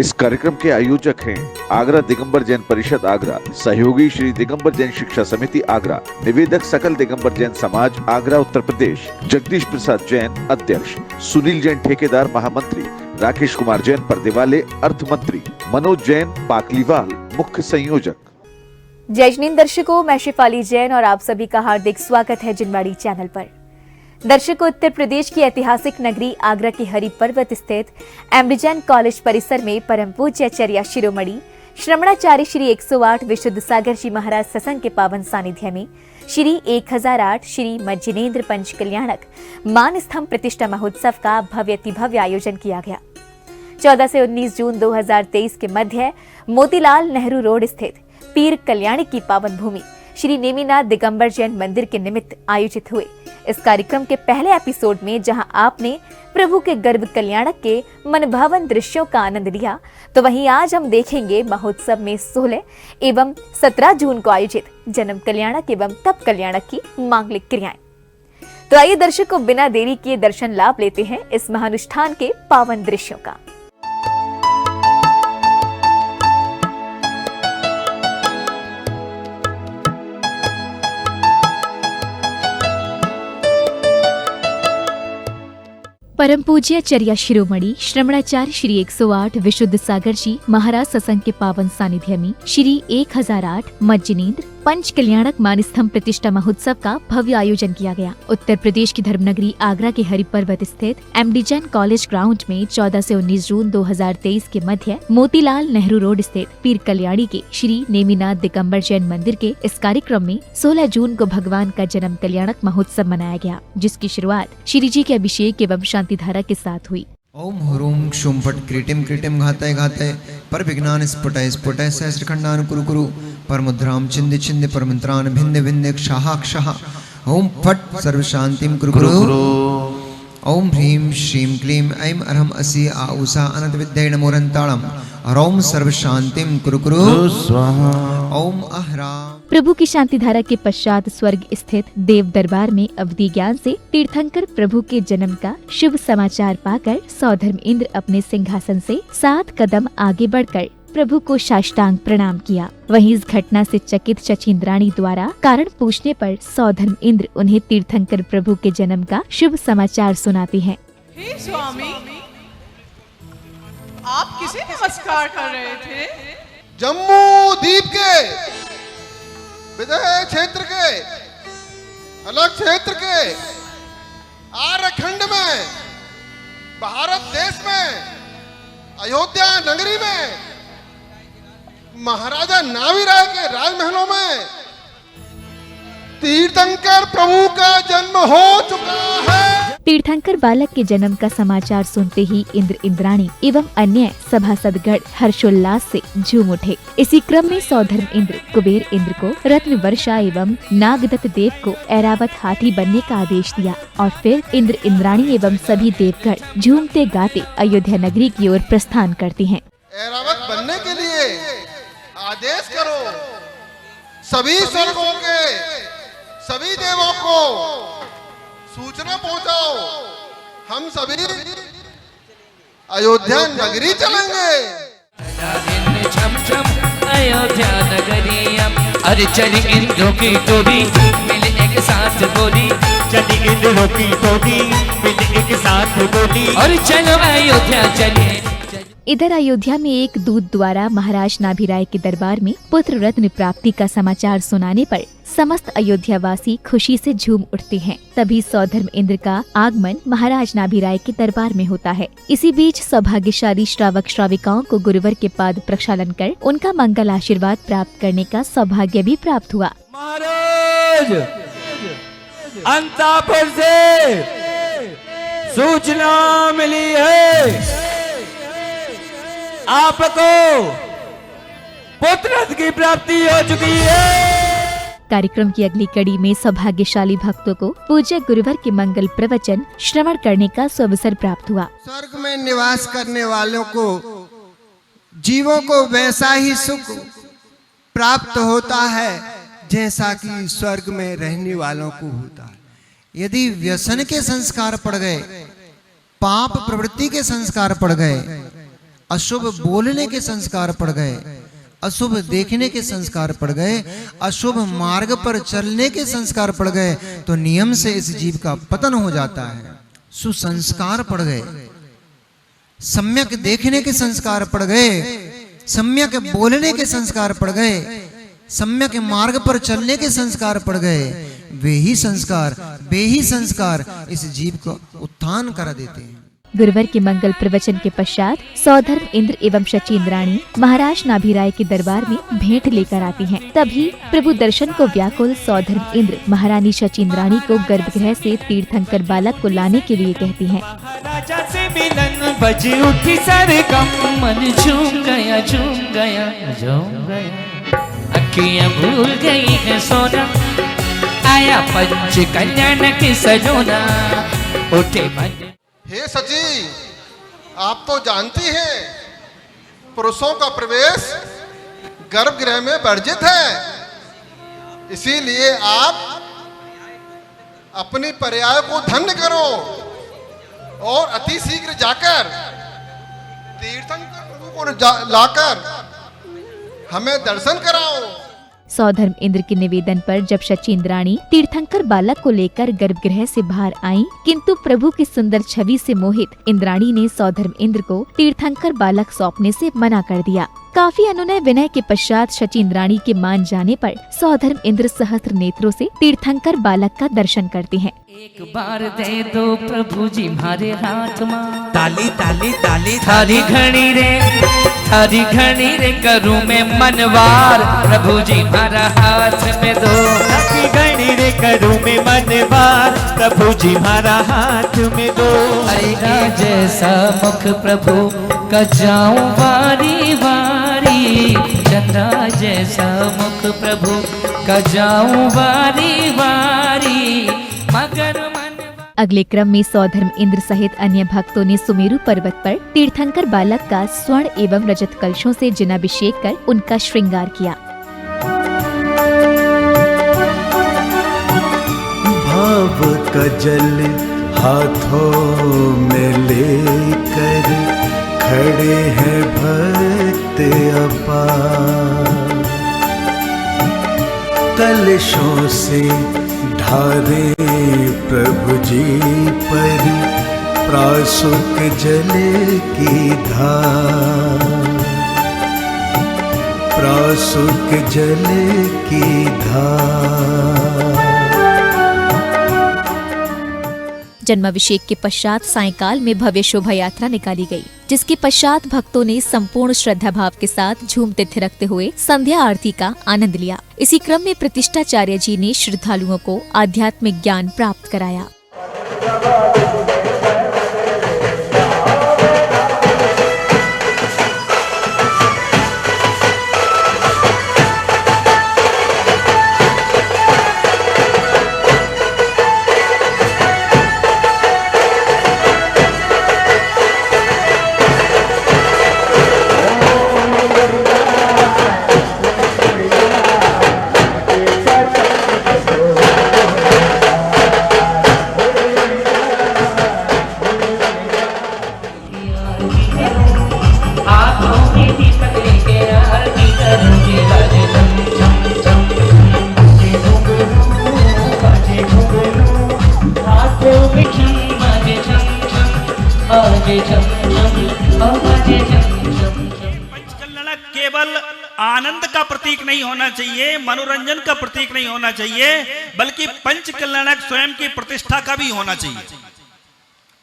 इस कार्यक्रम के आयोजक हैं आगरा दिगंबर जैन परिषद आगरा, सहयोगी श्री दिगंबर जैन शिक्षा समिति आगरा, निवेदक सकल दिगंबर जैन समाज आगरा उत्तर प्रदेश, जगदीश प्रसाद जैन अध्यक्ष, सुनील जैन ठेकेदार महामंत्री, राकेश कुमार जैन पर्देवाले अर्थ मंत्री, मनोज जैन पाकलीवाल मुख्य संयोजक। जय जिन दर्शकों, मैं शिफाली जैन और आप सभी का हार्दिक स्वागत है जिनवाड़ी चैनल पर। दर्शकों, उत्तर प्रदेश की ऐतिहासिक नगरी आगरा की हरि पर्वत स्थित एमडी जैन कॉलेज परिसर में परम पूज्य चर्या शिरोमणि श्रमणाचार्य श्री 108 विशुद्ध सागर जी महाराज सत्संग के पावन सानिध्य में श्री 1008 श्री मज्जिनेन्द्र पंच कल्याणक मान स्तंभ प्रतिष्ठा महोत्सव का भव्य आयोजन किया गया। 14 से 19 जून 2023 के मध्य मोतीलाल नेहरू रोड स्थित पीर कल्याणी की पावन भूमि श्री नेमिनाथ दिगंबर जैन मंदिर के निमित्त आयोजित हुए इस कार्यक्रम के पहले एपिसोड में जहां आपने प्रभु के गर्भ कल्याणक के मनभावन दृश्यों का आनंद लिया, तो वहीं आज हम देखेंगे महोत्सव में 16 एवं 17 जून को आयोजित जन्म कल्याणक एवं तप कल्याणक की मांगलिक क्रियाएं। तो आइए दर्शकों, बिना देरी किए दर्शन लाभ लेते हैं इस महानुष्ठान के पावन दृश्यों का। परम पूज्य चर्या शिरोमणि श्रमणाचार्य श्री 108 विशुद्ध सागर जी महाराज सत्संग के पावन सानिध्य में श्री 1008 मज्जिनेन्द्र पंच कल्याणक मान स्तंभ प्रतिष्ठा महोत्सव का भव्य आयोजन किया गया। उत्तर प्रदेश की धर्मनगरी आगरा के हरि पर्वत स्थित एमडी जैन कॉलेज ग्राउंड में 14 से 19 जून 2023 के मध्य मोतीलाल नेहरू रोड स्थित पीर कल्याणी के श्री नेमिनाथ दिगंबर जैन मंदिर के इस कार्यक्रम में 16 जून को भगवान का जन्म कल्याणक महोत्सव मनाया गया, जिसकी शुरुआत श्री जी के अभिषेक एवं शांति धारा के साथ हुई। ओम ह्रूम शुम फट क्रीटिम क्रीटिम घातय घातय पर विज्ञान स्फुटय स्फुटय सहस्रखंडान कुरु कुरु पर मुद्राम छिंद छिंद पर मंत्रान भिन्न भिन्न क्षहा क्षहा ओम फट सर्व शांतिम कुरु कुरु ओम ह्रीम श्रीम क्लीम ऐं अरहम असि आउषा अनंत विद्यै नमोरंताणम ओम सर्व शांतिम कुरु कुरु स्वाहा ओम अहरा। प्रभु की शांति धारा के पश्चात स्वर्ग स्थित देव दरबार में अवधि ज्ञान से तीर्थंकर प्रभु के जन्म का शुभ समाचार पाकर सौधर्म इंद्र अपने सिंहासन से 7 कदम आगे बढ़कर प्रभु को साष्टांग प्रणाम किया। वहीं इस घटना से चकित शचीन्द्राणी द्वारा कारण पूछने पर सौधर्म इंद्र उन्हें तीर्थंकर प्रभु के जन्म का शुभ समाचार सुनाती हैं। हे स्वामी, आप किसे नमस्कार कर रहे थे? जम्मू द्वीप के विदय क्षेत्र के अलग क्षेत्र के आर्यखंड में भारत देश में अयोध्या नगरी में महाराजा नावीराय के राजमहलों में तीर्थंकर प्रभु का जन्म हो चुका है। तीर्थंकर बालक के जन्म का समाचार सुनते ही इंद्र इंद्राणी एवं अन्य सभासदगण हर्षोल्लास से झूम उठे। इसी क्रम में सौधर्म इंद्र कुबेर इंद्र को रत्न वर्षा एवं नागदत्त देव को ऐरावत हाथी बनने का आदेश दिया और फिर इंद्र इंद्राणी एवं सभी देवगण झूमते गाते अयोध्या नगरी की ओर प्रस्थान करते हैं। ऐरावत बनने के लिए आदेश करो, सभी स्वर्गों के सभी देवों को सूचना पहुंचाओ, हम सभी अयोध्या नगरी चलेंगे। छम छम अयोध्या नगरी अरे चली इंद्रों की टोली मिल एक साथ बोली, चली इंद्रों की टोली मिल एक साथ बोली और चलो अयोध्या चलिए। इधर अयोध्या में एक दूत द्वारा महाराज नाभिराय के दरबार में पुत्र रत्न प्राप्ति का समाचार सुनाने पर समस्त अयोध्यावासी खुशी से झूम उठते हैं। तभी सौधर्म इंद्र का आगमन महाराज नाभिराय के दरबार में होता है। इसी बीच सौभाग्यशाली श्रावक श्राविकाओं को गुरुवर के पाद प्रक्षालन कर उनका मंगल आशीर्वाद प्राप्त करने का सौभाग्य भी प्राप्त हुआ। महाराज अंतापुर से सूचना मिली है, आपको पुत्र की प्राप्ति हो चुकी है। कार्यक्रम की अगली कड़ी में सौभाग्यशाली भक्तों को पूज्य गुरुवर के मंगल प्रवचन श्रवण करने का सुअवसर प्राप्त हुआ। स्वर्ग में निवास करने वालों को जीवों को वैसा ही सुख प्राप्त होता है जैसा कि स्वर्ग में रहने वालों को होता है। यदि व्यसन के संस्कार पड़ गए, पाप प्रवृत्ति के संस्कार पड़ गए, अशुभ बोलने के संस्कार पड़ गए, अशुभ देखने के संस्कार पड़ गए, अशुभ मार्ग पर चलने के संस्कार पड़ गए, तो नियम से इस जीव का पतन हो जाता है। सुसंस्कार पड़ गए, सम्यक देखने के संस्कार पड़ गए, सम्यक बोलने के संस्कार पड़ गए, सम्यक मार्ग पर चलने के संस्कार पड़ गए, वे ही संस्कार इस जीव को उत्थान करा देते हैं। गुरुवर के मंगल प्रवचन के पश्चात सौधर्म इंद्र एवं शचीन्द्राणी महाराज नाभिराय के दरबार में भेंट लेकर आती हैं। तभी प्रभु दर्शन को व्याकुल सौधर्म इंद्र महारानी शचीन्द्राणी को गर्भगृह से तीर्थंकर बालक को लाने के लिए कहती हैं। राजा से मिलन बज उठी सरगम, मन झूम गया अखियां भूल गई है सोना, आया पंच कल्याण की सजोना, उठे मन। हे सची, आप तो जानती हैं पुरुषों का प्रवेश गर्भगृह में वर्जित है, इसीलिए आप अपनी पर्याय को धन्य करो और अति शीघ्र जाकर तीर्थंकर प्रभु को लाकर हमें दर्शन कराओ। सौधर्म इंद्र के निवेदन पर जब शचीन्द्राणी तीर्थंकर बालक को लेकर गर्भगृह से बाहर आईं, किंतु प्रभु की सुंदर छवि से मोहित इंद्राणी ने सौधर्म इंद्र को तीर्थंकर बालक सौंपने से मना कर दिया। काफी अनुनय विनय के पश्चात शचीन्द्राणी के मान जाने पर सौधर्म इंद्र सहस्त्र नेत्रों से तीर्थंकर बालक का दर्शन करते हैं। एक बार दे दो प्रभु जी हमारे हाथ में, ताली ताली ताली थारी घड़ी रे करूं मैं मनवार, प्रभु जी हमारा हाथ में दो। ताली घड़ी रे करूं मैं मनवार, प्रभु जी हमारा हाथ में दो। अरे जैसा मुख प्रभु का जाऊं वारी वारी, चंद्रा जैसा मुख प्रभु का जाऊं वारी वारी, मगर मन। अगले क्रम में सौधर्म इंद्र सहित अन्य भक्तों ने सुमेरु पर्वत पर तीर्थंकर बालक का स्वर्ण एवं रजत कलशों से जनाभिषेक कर उनका श्रृंगार किया। भाव का जल हाथों में लेकर खड़े हैं भक्त अपार, कलशों से ढारे प्रभु जी पर प्रासुक जल की धार, प्रासुक जल की धार। जन्माभिषेक के पश्चात सायंकाल में भव्य शोभा यात्रा निकाली गई, जिसके पश्चात भक्तों ने संपूर्ण श्रद्धा भाव के साथ झूमते थिरकते हुए संध्या आरती का आनंद लिया। इसी क्रम में प्रतिष्ठाचार्य जी ने श्रद्धालुओं को आध्यात्मिक ज्ञान प्राप्त कराया। पंचकल्याणक केवल आनंद का प्रतीक नहीं होना चाहिए, मनोरंजन का प्रतीक नहीं होना चाहिए, बल्कि पंचकल्याणक स्वयं की प्रतिष्ठा का भी होना चाहिए,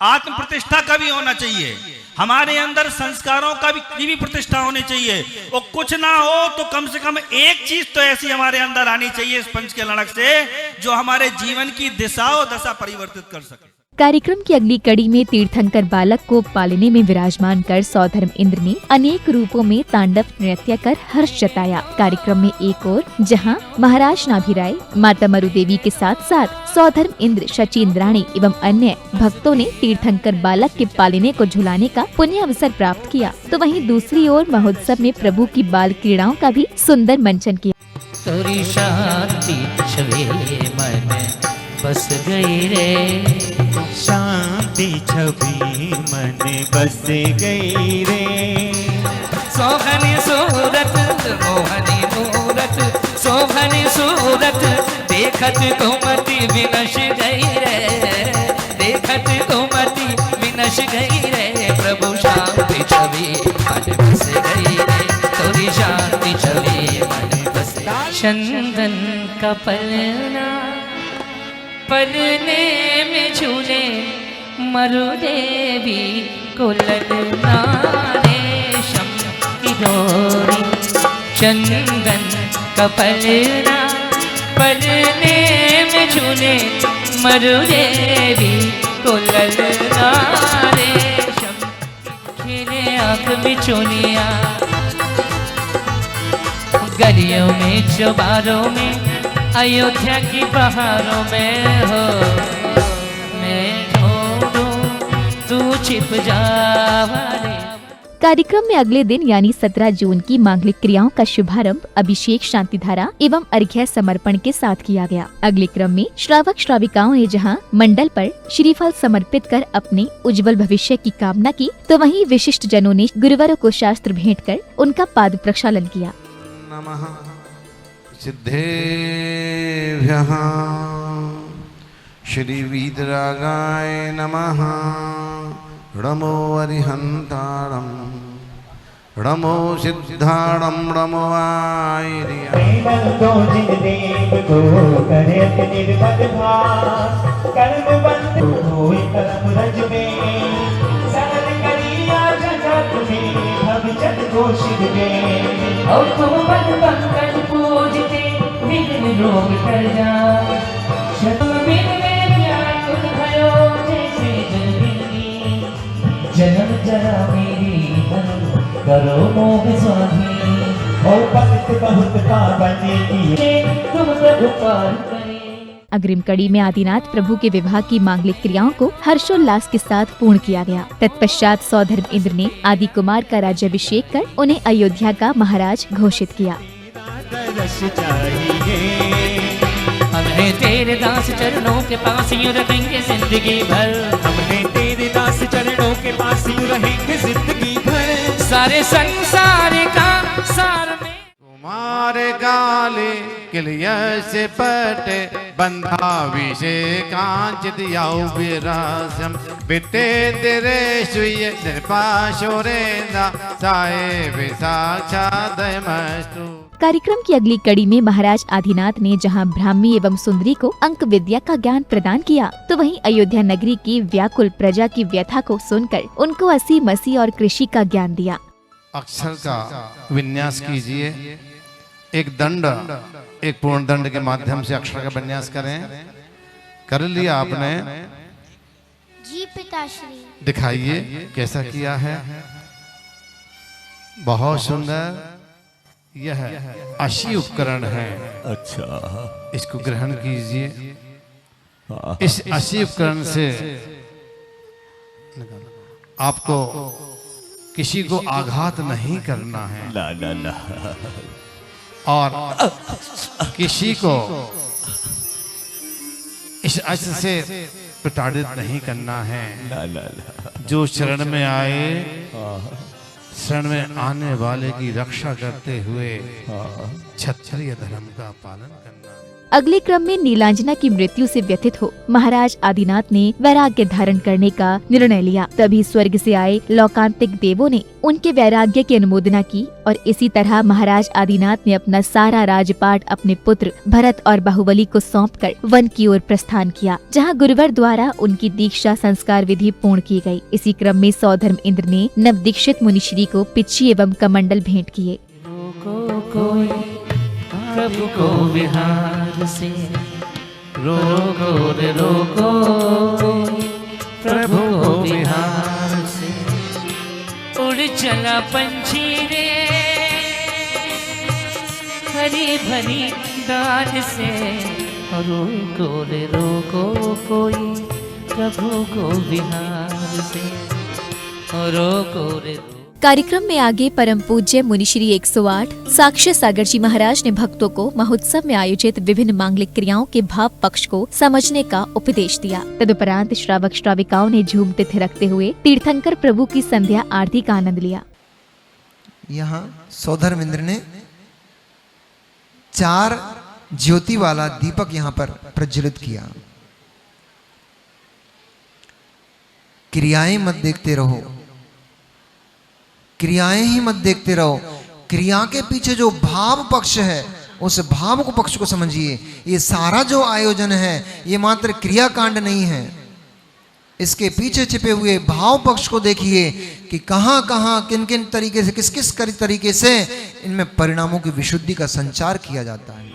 आत्म प्रतिष्ठा का भी होना चाहिए। हमारे अंदर संस्कारों का भी प्रतिष्ठा होनी चाहिए। वो कुछ ना हो तो कम से कम एक चीज तो ऐसी हमारे अंदर आनी चाहिए इस पंचकल्याणक से, जो हमारे जीवन की दिशा और दशा परिवर्तित कर सके। कार्यक्रम की अगली कड़ी में तीर्थंकर बालक को पालने में विराजमान कर सौधर्म इंद्र ने अनेक रूपों में तांडव नृत्य कर हर्ष जताया। कार्यक्रम में एक ओर जहां महाराज नाभिराय, माता मरु देवी के साथ साथ सौधर्म इंद्र, शचीन्द्राणी एवं अन्य भक्तों ने तीर्थंकर बालक के पालने को झुलाने का पुण्य अवसर प्राप्त किया, तो वहीं दूसरी ओर महोत्सव में प्रभु की बाल क्रीड़ाओं का भी सुंदर मंचन किया। तोरी शांति छवि मन बस गई रे, शांति छवि मन बस गई रे, सोहनी सूरत मोहनी मूरत सोहनी सूरत देखत कुमति विनश गई रे देखत कुमति विनश गई रे प्रभु शांति छवि मन बस गई रे तोरी शांति छवि मन बस चंदन का पलना पलने में झूले मरुदेवी को ललना रेशम की डोरी चंदन का पलना पलने में झूले मरुदेवी को ललना रेशम खेले आंख में चोलिया गलियों में चौबारों में अयोध्या की बहारों में हो मैं ढूंढूं तू छिप जावा रे। कार्यक्रम में अगले दिन यानी 17 जून की मांगलिक क्रियाओं का शुभारंभ अभिषेक शांतिधारा एवं अर्घ्य समर्पण के साथ किया गया। अगले क्रम में श्रावक श्राविकाओं ने जहां मंडल पर श्रीफल समर्पित कर अपने उज्जवल भविष्य की कामना की, तो वहीं विशिष्ट जनों ने गुरुवरों को शास्त्र भेंट कर उनका पाद प्रक्षालन किया। नमः सिद्धेभ्यः श्री वीतरागाय नमः णमो अरिहन्तारं णमो सिद्धारं णमो जन्म जरा मेरी करो मोह स्वामी और भक्त बहुत पावने की तुम सब पार करे। अग्रिम कड़ी में आदिनाथ प्रभु के विवाह की मांगलिक क्रियाओं को हर्षोल्लास के साथ पूर्ण किया गया। तत्पश्चात सौधर्म इंद्र ने आदि कुमार का राज्याभिषेक कर उन्हें अयोध्या का महाराज घोषित किया। हमें तेरे दास चरणों के पास यूं रखेंगे जिंदगी भर हमने तेरे दास चरणों के पास यूं रहेंगे जिंदगी भर सारे संसार का सार में कुमार गाले किलिय से पटे बंधा विषे कांचित याउ विरासम बिते तेरे सुय निर्पाशोरेंदा साए विसाक्षादय मस्तु। कार्यक्रम की अगली कड़ी में महाराज आदिनाथ ने जहां ब्राह्मी एवं सुंदरी को अंक विद्या का ज्ञान प्रदान किया, तो वहीं अयोध्या नगरी की व्याकुल प्रजा की व्यथा को सुनकर उनको असी मसी और कृषि का ज्ञान दिया। अक्षर का विन्यास कीजिए, एक दंड एक पूर्ण दंड के माध्यम से अक्षर का विन्यास करें। कर लिया आपने? जी पिताश्री। दिखाइए कैसा किया है। बहुत सुंदर। यह अशी उपकरण है। अच्छा, इसको ग्रहण कीजिए। इस अशी उपकरण से आपको किसी को आघात नहीं करना है। ला ला ला। और किसी को इस अस्त्र से प्रताड़ित नहीं करना है। ला ला ला। जो शरण में आए, शरण में आने वाले की रक्षा करते हुए क्षत्रिय धर्म का पालन करना। अगले क्रम में नीलांजना की मृत्यु से व्यथित हो महाराज आदिनाथ ने वैराग्य धारण करने का निर्णय लिया। तभी स्वर्ग से आए लौकांतिक देवों ने उनके वैराग्य की अनुमोदना की और इसी तरह महाराज आदिनाथ ने अपना सारा राजपाट अपने पुत्र भरत और बाहुबली को सौंपकर वन की ओर प्रस्थान किया, जहां गुरुवर द्वारा उनकी दीक्षा संस्कार विधि पूर्ण की गई। इसी क्रम में सौधर्म इंद्र ने नवदीक्षित मुनिश्री को पिच्छी एवं कमंडल भेंट किए। प्रभु को विहार से रोको रे रोको, प्रभु को विहार से उड़ चला पंछी रे हरी भरी डाल से। रोको रे रोको कोई प्रभु को विहार से रोको रे। कार्यक्रम में आगे परम पूज्य मुनिश्री 108 साक्ष्य सागर जी महाराज ने भक्तों को महोत्सव में आयोजित विभिन्न मांगलिक क्रियाओं के भाव पक्ष को समझने का उपदेश दिया। तदुपरांत श्रावक श्राविकाओं ने झूमते थिरकते हुए तीर्थंकर प्रभु की संध्या आरती का आनंद लिया। यहाँ सौधर्मेंद्र ने 4 ज्योति वाला दीपक यहाँ पर प्रज्वलित किया। क्रियाएं मत देखते रहो, क्रियाएं ही मत देखते रहो, क्रिया के पीछे जो भाव पक्ष है उस भाव को पक्ष को समझिए। ये सारा जो आयोजन है ये मात्र क्रियाकांड नहीं है, इसके पीछे छिपे हुए भाव पक्ष को देखिए कि कहां कहां किन किन तरीके से किस किस तरीके से इनमें परिणामों की विशुद्धि का संचार किया जाता है।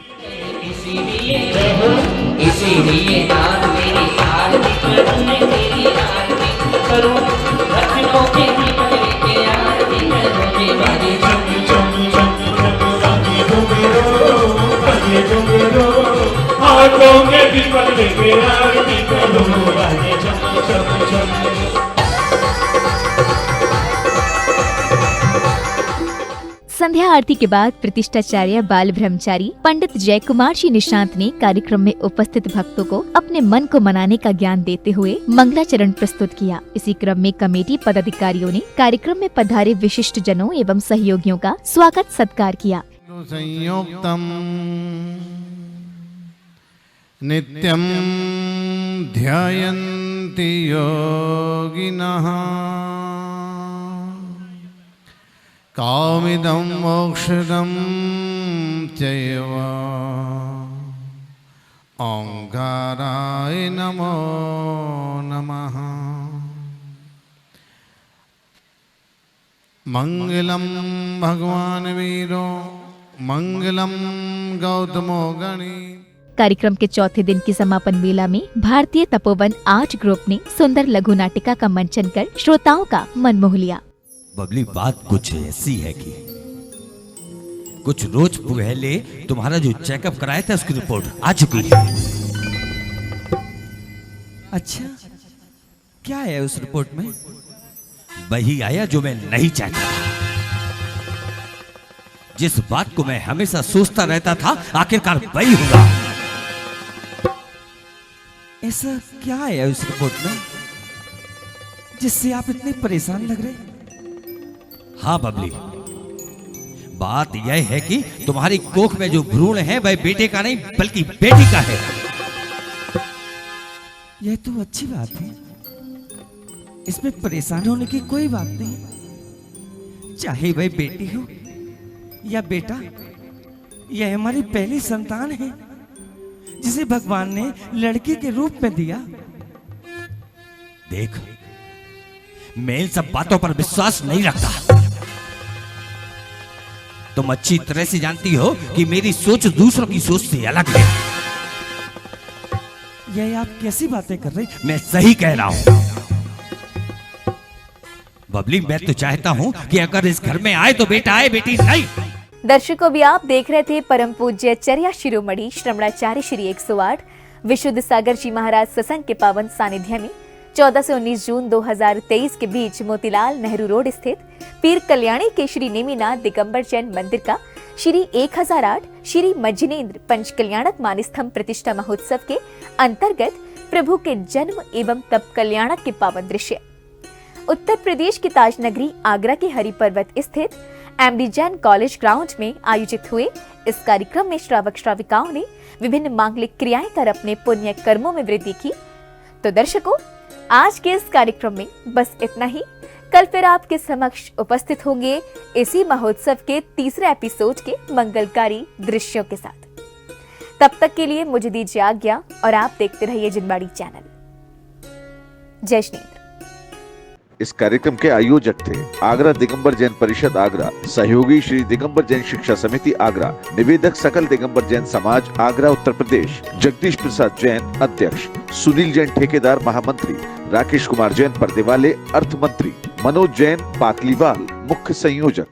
इसीलिए नाद मेरी आरती करूं, मैं तेरी आरती करूं, रत्नों के दीपक लेके आरती करूं, जी बाजी चम चम चम बाजी डुबरो, हाथों में दीपक लेके आरती करूं, बाजी चम चम चम। संध्या आरती के बाद प्रतिष्ठाचार्य बाल ब्रह्मचारी पंडित जय कुमार जी निशांत ने कार्यक्रम में उपस्थित भक्तों को अपने मन को मनाने का ज्ञान देते हुए मंगलाचरण प्रस्तुत किया। इसी क्रम में कमेटी पदाधिकारियों ने कार्यक्रम में पधारे विशिष्ट जनों एवं सहयोगियों का स्वागत सत्कार किया। संयुक्तम नित्यम ध्यायन्ति योगिनः कामिदं मोक्षदं चैव ओंकाराय नमो नमः। मंगलम भगवान वीरो मंगलम गौतमो गणी। कार्यक्रम के चौथे दिन की समापन मेला में भारतीय तपोवन आर्ट ग्रुप ने सुंदर लघु नाटिका का मंचन कर श्रोताओं का मन मोह लिया। बबली, बात कुछ ऐसी है कि कुछ रोज पहले तुम्हारा जो चेकअप कराया था उसकी रिपोर्ट आ चुकी है। अच्छा, क्या है उस रिपोर्ट में? वही आया जो मैं नहीं चाहता था, जिस बात को मैं हमेशा सोचता रहता था, आखिरकार वही होगा। ऐसा क्या है उस रिपोर्ट में जिससे आप इतने परेशान लग रहे? हाँ बबली, बात यह है कि तुम्हारी कोख में जो भ्रूण है वह बेटे का नहीं बल्कि बेटी का है। यह तो अच्छी बात है, इसमें परेशान होने की कोई बात नहीं। चाहे वह बेटी हो या बेटा, यह हमारी पहली संतान है जिसे भगवान ने लड़की के रूप में दिया। देख, मैं इन सब बातों पर विश्वास नहीं रखता। तुम अच्छी तरह से जानती हो कि मेरी सोच दूसरों की सोच से अलग है। यह आप कैसी बातें कर रहे? मैं सही कह रहा हूं बबली। मैं तो चाहता हूं कि अगर इस घर में आए तो बेटा आए, बेटी नहीं। दर्शकों, भी आप देख रहे थे परम पूज्य चर्या शिरोमणि श्रमणाचार्य श्री 108 विशुद्ध सागर जी महाराज सत्संग के पावन सानिध्य में 14 से 19 जून 2023 के बीच मोतीलाल नेहरू रोड स्थित पीर कल्याणी के श्री नेमिनाथ दिगंबर जैन मंदिर का श्री 1008 श्री मज्जिनेन्द्र पंच कल्याणक मानस्तंभ प्रतिष्ठा महोत्सव के अंतर्गत प्रभु के जन्म एवं तप कल्याणक के पावन दृश्य उत्तर प्रदेश की ताज नगरी आगरा के हरि पर्वत स्थित एमडी जैन कॉलेज ग्राउंड में आयोजित हुए इस कार्यक्रम में श्रावक श्राविकाओं ने विभिन्न मांगलिक क्रियाएं कर अपने पुण्य कर्मों में वृद्धि की। तो दर्शकों, आज के इस कार्यक्रम में बस इतना ही। कल फिर आपके समक्ष उपस्थित होंगे इसी महोत्सव के तीसरे एपिसोड के मंगलकारी दृश्यों के साथ। तब तक के लिए मुझे दीजिए आज्ञा और आप देखते रहिए जिनवाड़ी चैनल। जय श्री। इस कार्यक्रम के आयोजक थे आगरा दिगंबर जैन परिषद आगरा, सहयोगी श्री दिगंबर जैन शिक्षा समिति आगरा, निवेदक सकल दिगंबर जैन समाज आगरा उत्तर प्रदेश, जगदीश प्रसाद जैन अध्यक्ष, सुनील जैन ठेकेदार महामंत्री, राकेश कुमार जैन पर्दे वाले अर्थ मंत्री, मनोज जैन पातलीवाल मुख्य संयोजक।